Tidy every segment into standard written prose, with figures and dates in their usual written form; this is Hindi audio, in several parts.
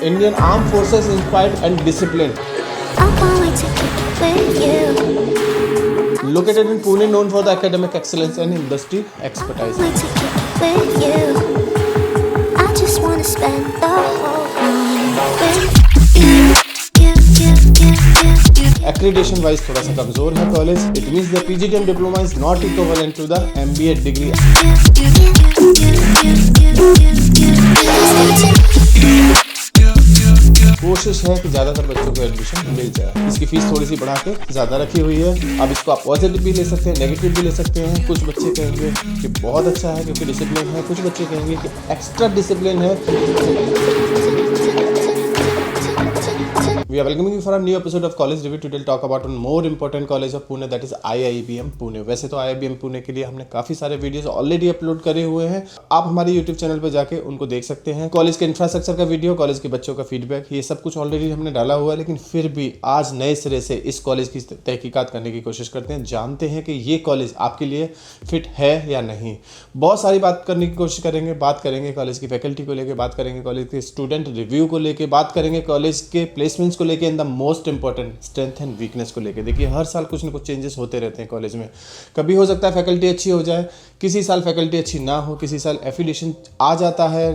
Indian Armed Forces inspired and disciplined. Located in Pune, known for the academic excellence and industry expertise. I just wanna spend the whole night with you. Accreditation wise थोड़ा सा कमजोर है college. It means the PGDM diploma is not equivalent to the MBA degree. कोशिश है कि ज़्यादातर बच्चों को एडमिशन मिल जाए. इसकी फीस थोड़ी सी बढ़ा के ज़्यादा रखी हुई है. अब इसको आप पॉजिटिव भी ले सकते हैं, नेगेटिव भी ले सकते हैं. कुछ बच्चे कहेंगे कि बहुत अच्छा है क्योंकि डिसिप्लिन है, कुछ बच्चे कहेंगे कि एक्स्ट्रा डिसिप्लिन है. We are welcoming you for a new episode of College Review. Today we'll talk about one more important college of Pune, that is IIBM Pune. वैसे तो IIBM Pune के लिए हमने काफ़ी सारे वीडियोस ऑलरेडी अपलोड करे हुए हैं. आप हमारे YouTube चैनल पर जाके उनको देख सकते हैं. कॉलेज के इंफ्रास्ट्रक्चर का वीडियो, कॉलेज के बच्चों का फीडबैक, ये सब कुछ ऑलरेडी हमने डाला हुआ है. लेकिन फिर भी आज नए सिरे से इस कॉलेज की तहकीकात करने की कोशिश करते हैं. जानते हैं कि ये कॉलेज आपके लिए फिट है या नहीं. बहुत सारी बात करने की कोशिश करेंगे. बात करेंगे कॉलेज की फैकल्टी को लेकर, बात करेंगे कॉलेज के स्टूडेंट रिव्यू को लेकर, बात करेंगे कॉलेज के प्लेसमेंट्स को लेकर, and the most important strength and weakness को लेकर. देखिए हर साल कुछ ना कुछ चेंजेस होते रहते हैं कॉलेज में. कभी हो सकता है फैकल्टी अच्छी हो जाए, किसी साल फैकल्टी अच्छी ना हो, किसी साल एफिलिएशन आ जाता है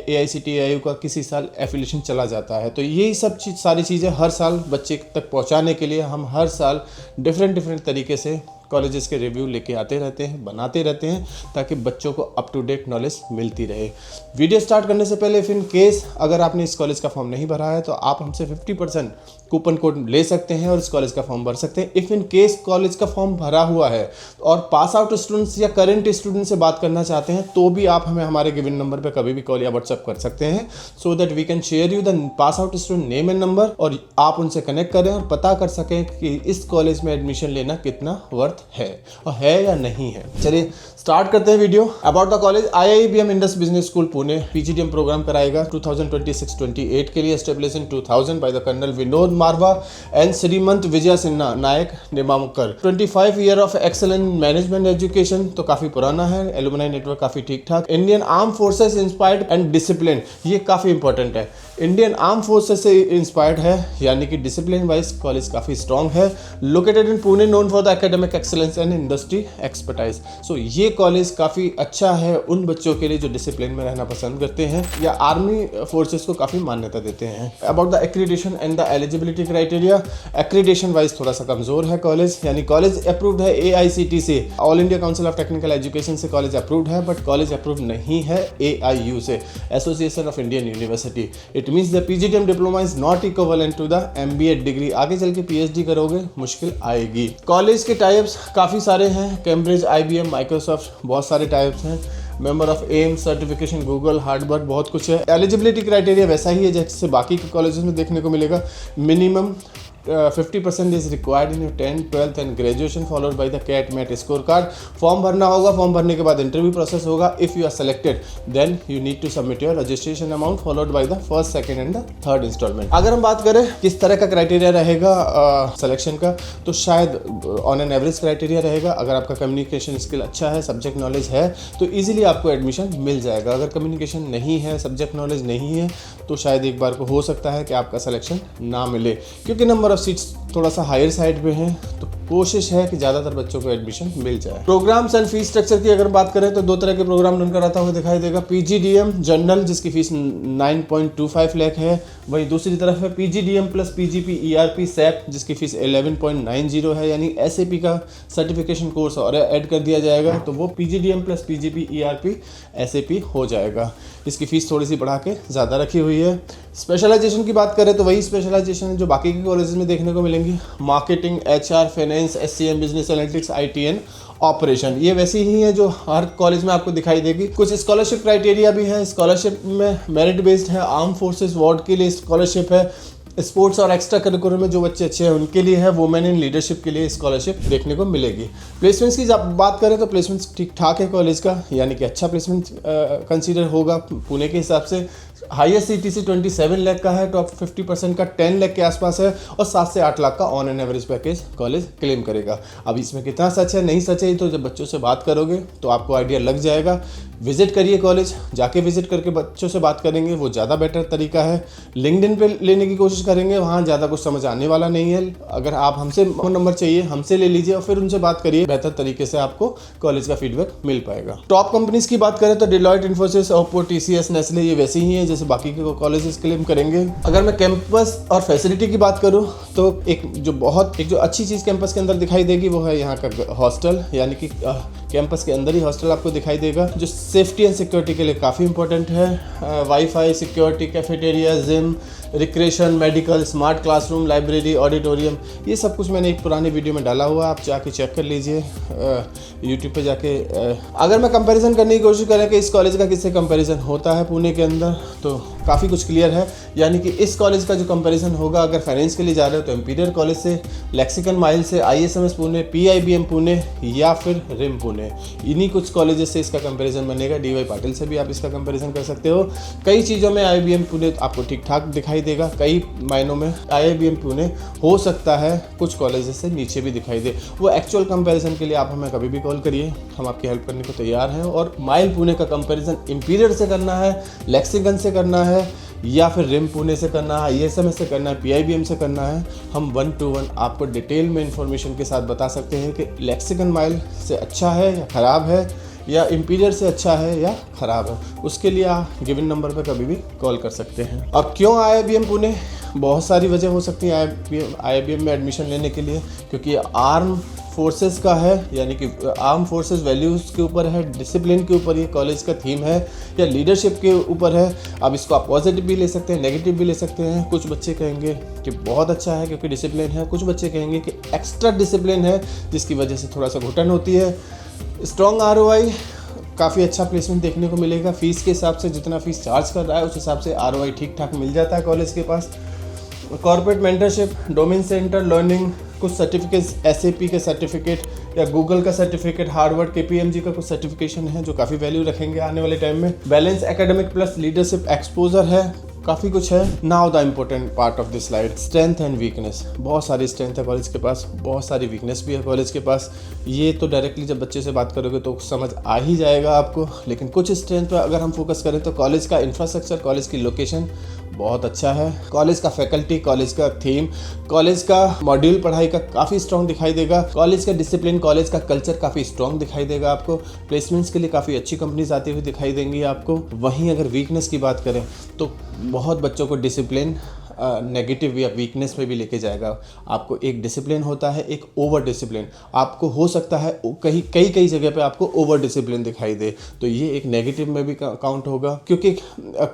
AICTE का, किसी साल एफिलिएशन चला जाता है. तो यही सब सारी चीज़ें हर साल बच्चे तक पहुंचाने के लिए हम हर साल डिफरेंट तरीके से कॉलेजेस के रिव्यू लेके आते रहते हैं, बनाते रहते हैं, ताकि बच्चों को अप टू डेट नॉलेज मिलती रहे. वीडियो स्टार्ट करने से पहले इफ़ इन केस अगर आपने इस कॉलेज का फॉर्म नहीं भरा है तो आप हमसे 50% कूपन कोड ले सकते हैं और इस कॉलेज का फॉर्म भर सकते हैं. इफ़ इन केस कॉलेज का फॉर्म भरा हुआ है और पास आउट स्टूडेंट्स या करेंट स्टूडेंट से बात करना चाहते हैं तो भी आप हमें हमारे गिवन नंबर पर कभी भी कॉल या व्हाट्सअप कर सकते हैं, so that we can share you the pass out student name and number और आप उनसे कनेक्ट करें और पता कर सकें कि इस कॉलेज में एडमिशन लेना कितना वर्थ है और है या नहीं है. चलिए स्टार्ट करते हैं video. About the college, IIBM Indus business school Pune PGDM program कराएगा 2026-28 के लिए. Establish in 2000 by the colonel Vinod Marwah and Shrimant Vijay Sinha Nayak Nimamukar. 25 year of excellent management education, तो काफ़ी पुराना है. एलुमनाई नेटवर्क काफ़ी ठीक ठाक. Indian arm forces inspired and discipline, ये काफ़ी इंपॉर्टेंट है. इंडियन आर्म फोर्सेस से इंस्पायर्ड है, यानी कि डिसिप्लिन वाइज कॉलेज काफ़ी स्ट्रॉन्ग है. Located in Pune, known for the academic excellence and industry expertise. So ये कॉलेज काफ़ी अच्छा है उन बच्चों के लिए जो डिसिप्लिन में रहना पसंद करते हैं या आर्मी फोर्सेस को काफ़ी मान्यता देते हैं. About the accreditation and the eligibility criteria, accreditation wise थोड़ा सा कमजोर है कॉलेज, यानी कॉलेज अप्रूव्ड है AICTE से, all India council of technical education से कॉलेज अप्रूव्ड है, बट कॉलेज अप्रूव नहीं है AIU से, association of Indian university. It means the PGDM diploma is not equivalent to the MBA degree. आगे चल के PhD करोगे मुश्किल आएगी. कॉलेज के टाइप्स काफ़ी सारे हैं. कैम्ब्रिज, IBM, माइक्रोसॉफ्ट, बहुत सारे टाइप्स हैं. Member of AIIMS, certification, Google, Harvard, बहुत कुछ है. एलिजिबिलिटी क्राइटेरिया वैसा ही है जैसे बाकी के कॉलेजेस में देखने को मिलेगा. Minimum 50% is required in 10th, 12th and graduation followed by the CAT MAT score card. Form भरना होगा, फॉर्म भरने के बाद इंटरव्यू प्रोसेस होगा. If you are selected then you need to submit your registration amount followed by the first, second and the third instalment. अगर हम बात करें किस तरह का क्राइटेरिया रहेगा सिलेक्शन का, तो शायद ऑन एन एवरेज क्राइटेरिया रहेगा. अगर आपका कम्युनिकेशन स्किल अच्छा है, सब्जेक्ट नॉलेज है, तो ईजिली आपको एडमिशन मिल जाएगा. अगर कम्युनिकेशन नहीं है, सब्जेक्ट नॉलेज नहीं है, तो शायद एक बार को हो सकता है कि आपका सिलेक्शन ना मिले, क्योंकि नंबर ऑफ सीट्स थोड़ा सा हायर साइड पे हैं. तो कोशिश है कि ज़्यादातर बच्चों को एडमिशन मिल जाए. प्रोग्राम्स एंड फीस स्ट्रक्चर की अगर बात करें तो दो तरह के प्रोग्राम रन कराता हुआ दिखाई देगा. PGDM जनरल, जिसकी फीस 9.25 लाख है. वहीं दूसरी तरफ है PGDM plus PGP ERP SAP, जिसकी फीस 11.90 है, यानी SAP का सर्टिफिकेशन कोर्स और ऐड कर दिया जाएगा, तो वो PGDM plus PGP ERP SAP हो जाएगा. इसकी फीस थोड़ी सी बढ़ा के ज़्यादा रखी हुई है. स्पेशलाइजेशन की बात करें तो वही स्पेशलाइजेशन है जो बाकी के कॉलेजेस में देखने को मिलेंगी. Marketing, HR, finance, SCM, business analytics, ITN, operation, ये वैसी ही है जो हर कॉलेज में आपको दिखाई देगी. कुछ स्कॉलरशिप क्राइटेरिया भी है. स्कॉलरशिप में मेरिट बेस्ड है. आर्म फोर्सेस वार्ड के लिए स्कॉलरशिप है. स्पोर्ट्स और एक्स्ट्रा करिकुलर में जो बच्चे अच्छे हैं उनके लिए है. वुमेन इन लीडरशिप के लिए स्कॉलरशिप देखने को मिलेगी. प्लेसमेंट्स की जब बात करें तो प्लेसमेंट्स ठीक ठाक है कॉलेज का, यानी कि अच्छा प्लेसमेंट कंसीडर होगा पुणे के हिसाब से. हाईएस्ट CTC 27 लाख का है, टॉप 50% का 10 लाख के आसपास है, और 7 से 8 लाख का on an average package college claim करेगा. अब इसमें कितना सच है नहीं सच है तो जब बच्चों से बात करोगे तो आपको आइडिया लग जाएगा. विजिट करिए कॉलेज, जाके विजिट करके बच्चों से बात करेंगे, वो ज़्यादा बेटर तरीका है। लिंक्डइन पे लेने की कोशिश करेंगे, वहाँ ज़्यादा कुछ समझ आने वाला नहीं है। अगर आप हमसे फ़ोन नंबर चाहिए, हमसे ले लीजिए और फिर उनसे बात करिए, बेहतर तरीके से आपको कॉलेज का फीडबैक मिल पाएगा। टॉप कंपनीज की बात करें तो Deloitte, Infosys, Oppo, TCS, Nestle, ये वैसे ही हैं जैसे बाकी के कॉलेजेस क्लेम करेंगे। अगर मैं कैंपस और फैसिलिटी की बात करूँ तो एक जो अच्छी चीज़ कैंपस के अंदर दिखाई देगी वो है यहाँ का हॉस्टल, यानी कि कैंपस के अंदर ही हॉस्टल आपको दिखाई देगा, जो सेफ्टी एंड सिक्योरिटी के लिए काफ़ी इंपॉर्टेंट है। Wifi, security, cafeteria, gym, recreation, medical, smart classroom, library, auditorium, ये सब कुछ मैंने एक पुरानी वीडियो में डाला हुआ है, आप जाके चेक कर लीजिए यूट्यूब पे जाके। अगर मैं कंपैरिजन करने की कोशिश करें कि इस कॉलेज का किससे कंपैरिजन होता है पुणे के अंदर, तो काफ़ी कुछ क्लियर है। यानी कि इस कॉलेज का जो कंपैरिजन होगा, अगर फाइनेंस के लिए जा रहे हो तो इंपीरियल कॉलेज से, लेक्सिकन माइल से, ISMS पुणे, PIBM पुणे या फिर रिम पुणे, इन्हीं कुछ कॉलेजेस से इसका कंपैरिजन बनेगा। DY पाटिल से भी आप इसका कंपैरिजन कर सकते हो। कई चीज़ों में IIBM पुणे आपको ठीक ठाक दिखाई देगा, कई मायनों में IIBM पुणे हो सकता है कुछ कॉलेजेस से नीचे भी दिखाई दे। वो एक्चुअल कंपैरिजन के लिए आप हमें कभी भी कॉल करिए, हम आपकी हेल्प करने को तैयार हैं। और माइल पुणे का कंपैरिजन इंपीरियल से करना है, लेक्सिकन से करना है या फिर रिम पुणे से करना है, ISMS से करना है, PIBM से करना है, हम 1 to 1 आपको डिटेल में इंफॉर्मेशन के साथ बता सकते हैं कि लेक्सिकन माइल से अच्छा है या ख़राब है, या इंपीरियल से अच्छा है या ख़राब है। उसके लिए आप गिवन नंबर पर कभी भी कॉल कर सकते हैं। अब क्यों IIBM पुणे? बहुत सारी वजह हो सकती है IIBM में एडमिशन लेने के लिए, क्योंकि आर्म फोर्सेस का है, यानी कि आर्म फोर्सेस वैल्यूज़ के ऊपर है, डिसिप्लिन के ऊपर ये कॉलेज का थीम है, या लीडरशिप के ऊपर है। अब इसको आप पॉजिटिव भी ले सकते हैं, नेगेटिव भी ले सकते हैं। कुछ बच्चे कहेंगे कि बहुत अच्छा है क्योंकि डिसिप्लिन है, कुछ बच्चे कहेंगे कि एक्स्ट्रा डिसिप्लिन है जिसकी वजह से थोड़ा सा घुटन होती है। स्ट्रॉन्ग ROI, काफ़ी अच्छा प्लेसमेंट देखने को मिलेगा। फ़ीस के हिसाब से जितना फ़ीस चार्ज कर रहा है उस हिसाब से ROI ठीक ठाक मिल जाता है कॉलेज के पास। Corporate mentorship, domain center learning, कुछ सर्टिफिकेट्स, SAP के सर्टिफिकेट या गूगल का सर्टिफिकेट, हार्वर्ड, KPMG का कुछ सर्टिफिकेशन है जो काफ़ी वैल्यू रखेंगे आने वाले टाइम में। Balance academic plus leadership exposure है, काफ़ी कुछ है। Now the important part of this slide, strength and weakness. बहुत सारी स्ट्रेंथ है कॉलेज के पास, बहुत सारी वीकनेस भी है कॉलेज के पास। ये तो डायरेक्टली जब बच्चे से बात करोगे तो समझ आ ही जाएगा आपको। लेकिन कुछ स्ट्रेंथ पर अगर हम फोकस करें तो कॉलेज का इंफ्रास्ट्रक्चर, कॉलेज की लोकेशन बहुत अच्छा है, कॉलेज का फैकल्टी, कॉलेज का थीम, कॉलेज का मॉड्यूल पढ़ाई का काफ़ी स्ट्रॉन्ग दिखाई देगा, कॉलेज का डिसिप्लिन, कॉलेज का कल्चर काफ़ी स्ट्रॉन्ग दिखाई देगा आपको। प्लेसमेंट्स के लिए काफ़ी अच्छी कंपनीज आती हुई दिखाई देंगी आपको। वहीं अगर वीकनेस की बात करें तो बहुत बच्चों को डिसिप्लिन नेगेटिव या वीकनेस में भी लेके जाएगा। आपको एक डिसिप्लिन होता है, एक ओवर डिसिप्लिन। आपको हो सकता है कई जगह पे आपको ओवर डिसिप्लिन दिखाई दे, तो ये एक नेगेटिव में भी काउंट होगा। क्योंकि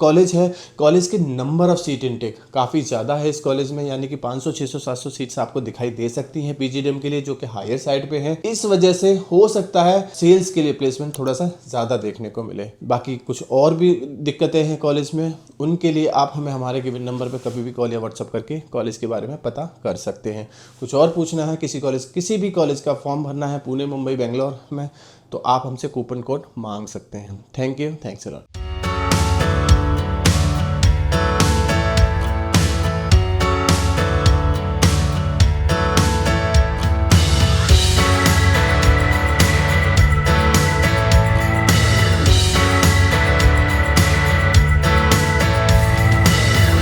कॉलेज है, कॉलेज के नंबर ऑफ सीट इनटेक काफ़ी ज़्यादा है इस कॉलेज में, यानी कि 500, 600, 700 सीट्स आपको दिखाई दे सकती हैं PGDM के लिए, जो कि हायर साइड पे हैं। इस वजह से हो सकता है सेल्स के लिए प्लेसमेंट थोड़ा सा ज़्यादा देखने को मिले। बाकी कुछ और भी दिक्कतें हैं कॉलेज में, उनके लिए आप हमें हमारे गिवन नंबर पर कभी भी कॉल या व्हाट्सअप करके कॉलेज के बारे में पता कर सकते हैं। कुछ और पूछना है, किसी भी कॉलेज का फॉर्म भरना है पुणे, मुंबई, बेंगलोर में, तो आप हमसे कूपन कोड मांग सकते हैं। Thank you, thanks a lot.